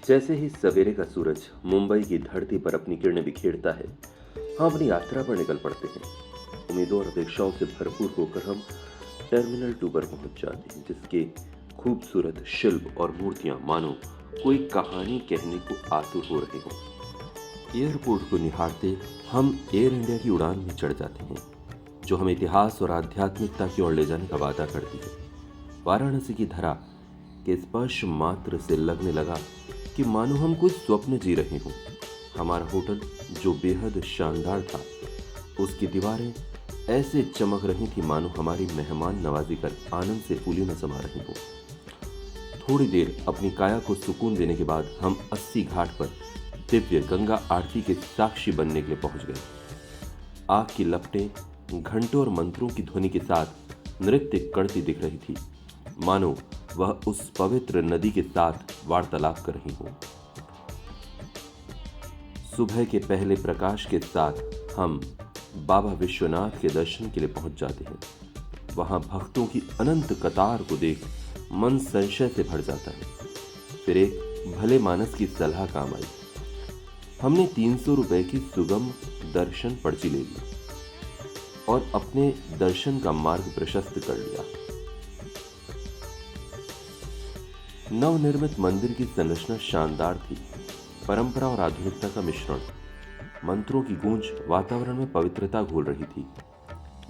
जैसे ही सवेरे का सूरज मुंबई की धरती पर अपनी किरणें बिखेरता है, हम अपनी यात्रा पर निकल पड़ते हैं। उम्मीदों और अपेक्षाओं से भरपूर होकर हम टर्मिनल 2 पर पहुंच जाते हैं, जिसके खूबसूरत शिल्प और मूर्तियां मानो कोई कहानी कहने को आतुर हो रहे हों। एयरपोर्ट को निहारते हम एयर इंडिया की उड़ान में चढ़ जाते हैं, जो हमें इतिहास और आध्यात्मिकता की ओर ले जाने का वादा करती है। वाराणसी की धरा के स्पर्श मात्र से लगने लगा कि मानो हम कोई स्वप्न जी रहे हों। हमारा होटल, जो बेहद शानदार था, उसकी दीवारें ऐसे चमक रही थी मानो हमारी मेहमान नवाजी कर आनंद से फूली न समा रही हो। थोड़ी देर अपनी काया को सुकून देने के बाद हम 80 घाट पर दिव्य गंगा आरती के साक्षी बनने के लिए पहुंच गए। आग की लपटें घंटों और मंत्रों की ध्वनि के साथ नृत्य करती दिख रही थी, मानो वह उस पवित्र नदी के साथ वार्तालाप कर रही हो। सुबह के पहले प्रकाश के साथ हम बाबा विश्वनाथ के दर्शन के लिए पहुंच जाते हैं। वहां भक्तों की अनंत कतार को देख मन संशय से भर जाता है। फिर एक भले मानस की सलाह काम आई। हमने 300 रुपए की सुगम दर्शन पर्ची ले ली और अपने दर्शन का मार्ग प्रशस्त कर लिया। नवनिर्मित मंदिर की संरचना शानदार थी। परंपरा और आधुनिकता का मिश्रण। मंत्रों की गूंज वातावरण में पवित्रता घोल रही थी।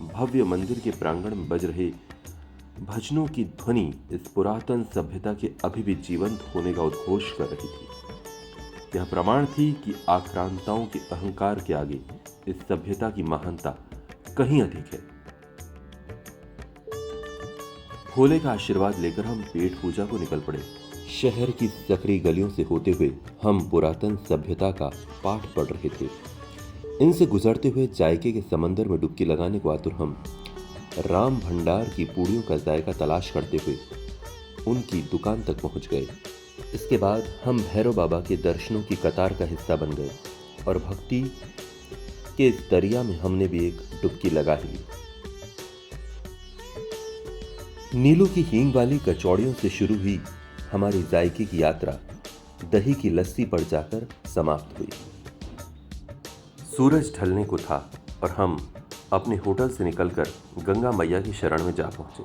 भव्य मंदिर के प्रांगण में बज रहे भजनों की ध्वनि इस पुरातन सभ्यता के अभी भी जीवंत होने का उद्घोष कर रही थी। यह प्रमाण थी कि आक्रांताओं के अहंकार के आगे इस सभ्यता की महानता कहीं अधिक है। भोले का आशीर्वाद लेकर हम पेट पूजा को निकल पड़े। शहर की सकरी गलियों से होते हुए हम पुरातन सभ्यता का पाठ पढ़ रहे थे। इनसे गुजरते हुए जायके के समंदर में डुबकी लगाने को आतुर हम राम भंडार की पूड़ियों का जायका तलाश करते हुए उनकी दुकान तक पहुंच गए। इसके बाद हम भैरव बाबा के दर्शनों की कतार का हिस्सा बन गए और भक्ति के इस दरिया में हमने भी एक डुबकी लगा ही ली। नीलू की हींग वाली कचौड़ियों से शुरू हुई हमारी जायके की यात्रा दही की लस्सी पर जाकर समाप्त हुई। सूरज ढलने को था और हम अपने होटल से निकलकर गंगा मैया की शरण में जा पहुंचे।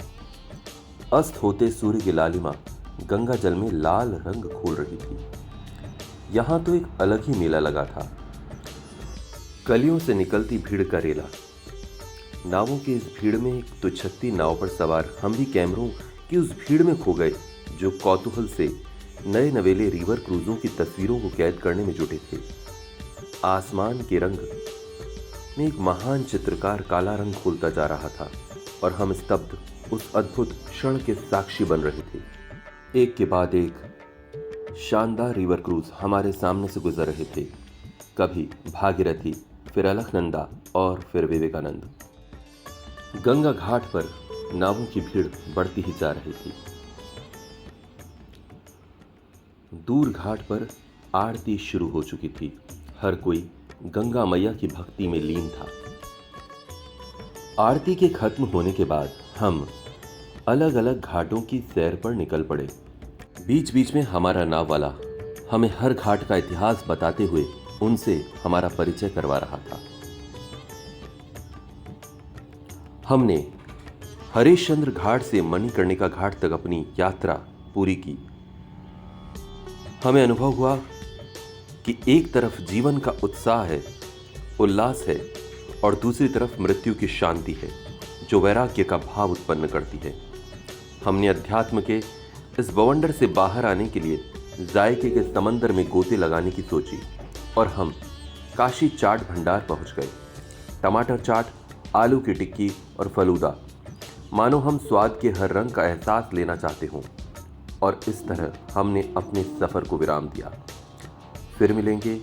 अस्त होते सूर्य की लालिमा गंगा जल में लाल रंग खोल रही थी। यहां तो एक अलग ही मेला लगा था। गलियों से निकलती भीड़ का रेला। नावों की इस भीड़ में एक तुच्छत्ती नाव पर सवार हम भी कैमरों की उस भीड़ में खो गए, जो कौतूहल से नए नवेले रिवर क्रूजों की तस्वीरों को कैद करने में जुटे थे। आसमान के रंग में एक महान चित्रकार काला रंग खोलता जा रहा था और हम स्तब्ध उस अद्भुत क्षण के साक्षी बन रहे थे। एक के बाद एक शानदार रिवर क्रूज हमारे सामने से गुजर रहे थे। कभी भागीरथी, फिर अलकनंदा और फिर विवेकानंद। गंगा घाट पर नावों की भीड़ बढ़ती ही जा रही थी। दूर घाट पर आरती शुरू हो चुकी थी। हर कोई गंगा मैया की भक्ति में लीन था। आरती के खत्म होने के बाद हम अलग अलग घाटों की सैर पर निकल पड़े। बीच बीच में हमारा नाव वाला हमें हर घाट का इतिहास बताते हुए उनसे हमारा परिचय करवा रहा था। हमने हरिश्चंद्र घाट से मणिकर्णिका घाट तक अपनी यात्रा पूरी की। हमें अनुभव हुआ कि एक तरफ जीवन का उत्साह है, उल्लास है और दूसरी तरफ मृत्यु की शांति है, जो वैराग्य का भाव उत्पन्न करती है। हमने अध्यात्म के इस बवंडर से बाहर आने के लिए जायके के समंदर में गोते लगाने की सोची और हम काशी चाट भंडार पहुंच गए। टमाटर चाट, आलू की टिक्की और फलूदा, मानो हम स्वाद के हर रंग का एहसास लेना चाहते हों। और इस तरह हमने अपने सफर को विराम दिया। फिर मिलेंगे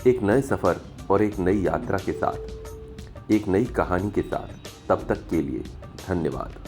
एक नए सफर और एक नई यात्रा के साथ, एक नई कहानी के साथ। तब तक के लिए धन्यवाद।